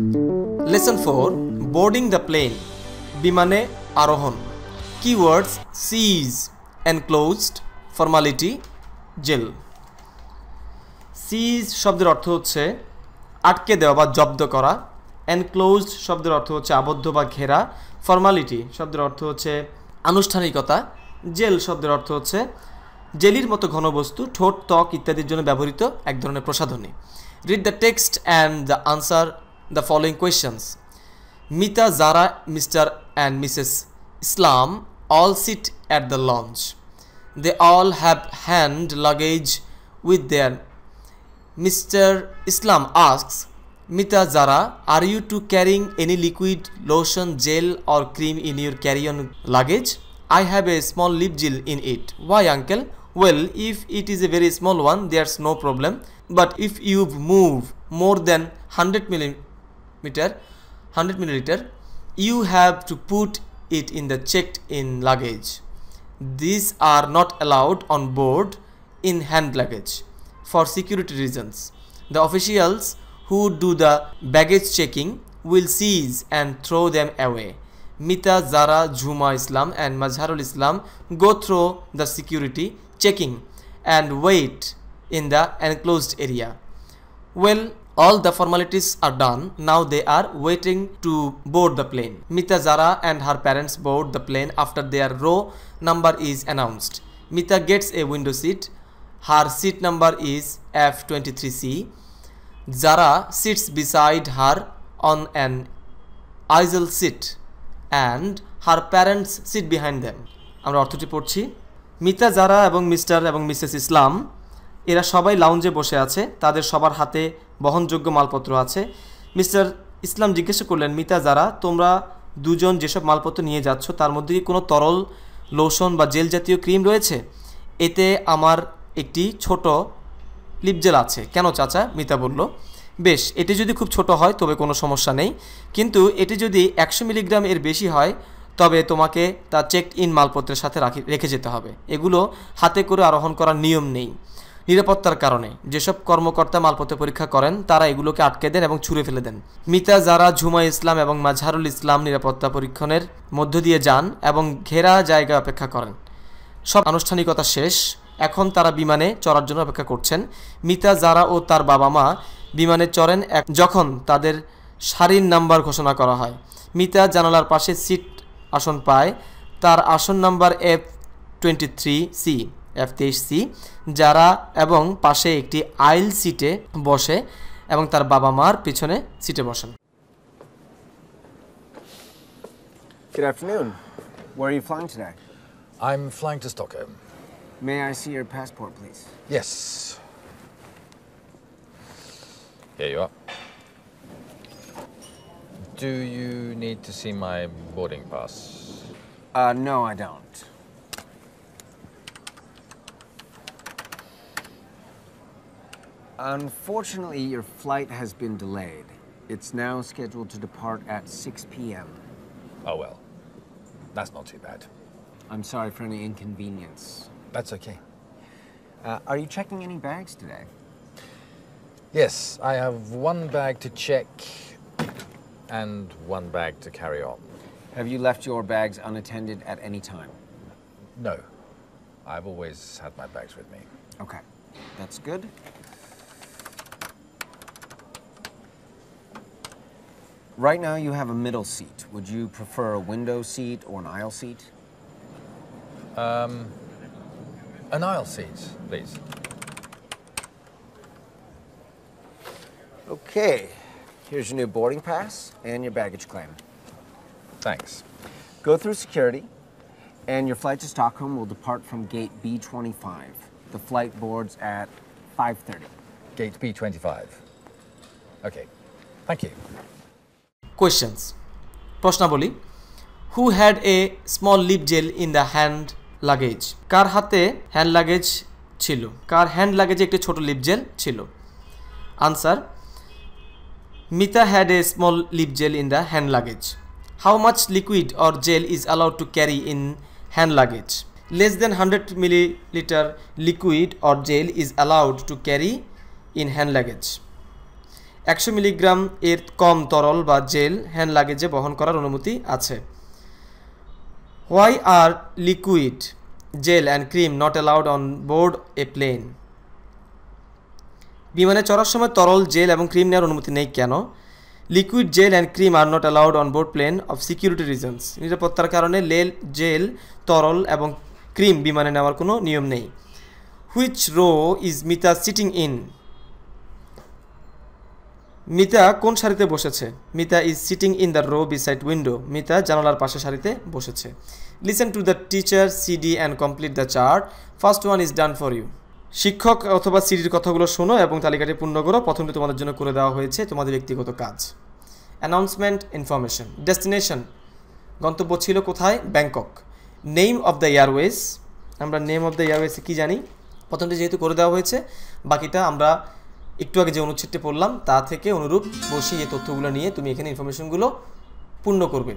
Lesson 4 Boarding the plane বিমানে আরোহণ Keywords seize enclosed formality jail seize শব্দের অর্থ হচ্ছে আটকে দেওয়া বা জব্দ করা enclosed শব্দের অর্থ হচ্ছে আবদ্ধ বা ঘেরা formality শব্দের অর্থ হচ্ছে আনুষ্ঠানিকতা জেল শব্দের অর্থ হচ্ছে জেলির মতো ঘনবস্তু ঠোঁট ত্বক ইত্যাদির জন্য ব্যবহৃত এক ধরনের প্রসাধনী Read the text and the answer the following questions. Mita, Zara, Mr. and Mrs. Islam all sit at the lounge. They all have hand luggage with them. Mr. Islam asks, Mita, Zara, are you two carrying any liquid, lotion, gel or cream in your carry-on luggage? I have a small lip gel in it. Why, uncle? Well, if it is a very small one, there's no problem. But if you move more than 100 milliliter, you have to put it in the checked-in luggage. These are not allowed on board in hand luggage for security reasons. The officials who do the baggage checking will seize and throw them away. Mita, Zara, Juma Islam and Mazharul Islam go through the security checking and wait in the enclosed area. Well, all the formalities are done. Now they are waiting to board the plane. Mita, Zara and her parents board the plane after their row number is announced. Mita gets a window seat. Her seat number is F23C. Zara sits beside her on an aisle seat and her parents sit behind them. আমরা অর্থটি পড়ছি মিতা জারা এবং mister এবং Mrs ইসলাম এরা সবাই লাউঞ্জে বসে আছে তাদের সবার হাতে বহনযোগ্য মালপত্র আছে মিস্টার ইসলাম জিজ্ঞাসা করলেন মিতা জারা তোমরা দুজন যেসব মালপত্র নিয়ে যাচ্ছ তার মধ্যে কি কোনো তরল লোশন বা জেল জাতীয় ক্রিম রয়েছে এতে আমার একটি ছোট লিপ জেল আছে কেন চাচা মিতা বলল বেশ এটি যদি খুব ছোট হয় তবে কোনো সমস্যা নেই কিন্তু এটি যদি 100 মিলিগ্রাম এর বেশি হয় তবে তোমাকে তা চেকড ইন মালপত্রের সাথে রেখে যেতে হবে এগুলো হাতে করে আরোহণ করার নিয়ম নেই নিরাপত্তার কারণে যেসব কর্মকর্তা মালপত্র পরীক্ষা করেন তারা এগুলোকে আটকে দেন এবং ছুঁড়ে ফেলে দেন মিতা যারা ঝুমা ইসলাম এবং মাজহারুল ইসলাম নিরাপত্তা পরীক্ষণের মধ্য দিয়ে যান এবং ঘেরা জায়গা অপেক্ষা করেন সব আনুষ্ঠানিকতা শেষ এখন তারা বিমানে চড়ার জন্য অপেক্ষা করছেন মিতা যারা ও তার বাবা মা বিমানে চড়েন যখন তাদের সারির নাম্বার ঘোষণা করা হয় মিতা জানালার পাশে সিট আসন পায় তার আসন নাম্বার F23C F23C যারা এবং পাশে একটি আইল সিটে বসে এবং তার বাবা মার পিছনে সিটে বসেন Good afternoon. Where are you flying today? I'm flying to Stockholm. May I see your passport, please? Yes. Here you are. Do you need to see my boarding pass? No, I don't. Unfortunately, your flight has been delayed. It's now scheduled to depart at 6 p.m. Oh well, that's not too bad. I'm sorry for any inconvenience. That's okay. Are you checking any bags today? Yes, I have one bag to check and one bag to carry on. Have you left your bags unattended at any time? No, I've always had my bags with me. Okay, that's good. Right now you have a middle seat. Would you prefer a window seat or an aisle seat? An aisle seat, please. Okay, here's your new boarding pass and your baggage claim. Thanks. Go through security, and your flight to Stockholm will depart from gate B25. The flight boards at 5:30. Gate B25. Okay, thank you. Questions প্রশ্নাবলী Who had a small lip gel in the hand luggage? কার হাতে hand luggage ছিল কার hand লাগেজে একটি ছোট lip gel ছিল answer Mita had a small lip gel in the hand luggage. How much liquid or gel is allowed to carry in hand luggage? Less than 100 milliliter liquid or gel is allowed to carry in hand luggage. 100 milligram এর কম তরল বা jail hand লাগেজে বহন করার অনুমতি আছে। Why are liquid gel and cream not allowed on board a plane? বিমানে চড়ার সময় তরল জেল এবং ক্রিম নেওয়ার অনুমতি নেই কেন? Liquid gel and cream are not allowed on board plane of security reasons. নিরাপত্তার কারণে জেল, তরল এবং ক্রিম বিমানে নেওয়ার কোনো নিয়ম নেই। Which row is Mita sitting in? Mita কোন সারিতে বসেছে? Mita is sitting in the row beside window. Mita জানালার পাশে সারিতে বসেছে। Listen to the teacher CD and complete the chart. First one is done for you. শিক্ষক অথবা সিডির কথাগুলো শোনো এবং তালিকাটি পূর্ণ করো। প্রথমটি তোমাদের জন্য করে দেওয়া হয়েছে, তোমাদের ব্যক্তিগত কাজ। Announcement, information. ডেস্টিনেশন, গন্তব্য ছিল কোথায়? Bangkok. Name of the Airways, আমরা নেম অফ দ্য এয়ারওয়েজে কী জানি? প্রথমটি যেহেতু করে দেওয়া হয়েছে, বাকিটা আমরা একটু আগে যে অনুচ্ছেদটি পড়লাম তা থেকে অনুরূপ বসিয়ে এই তথ্যগুলো নিয়ে তুমি এখানে ইনফরমেশনগুলো পূর্ণ করবে।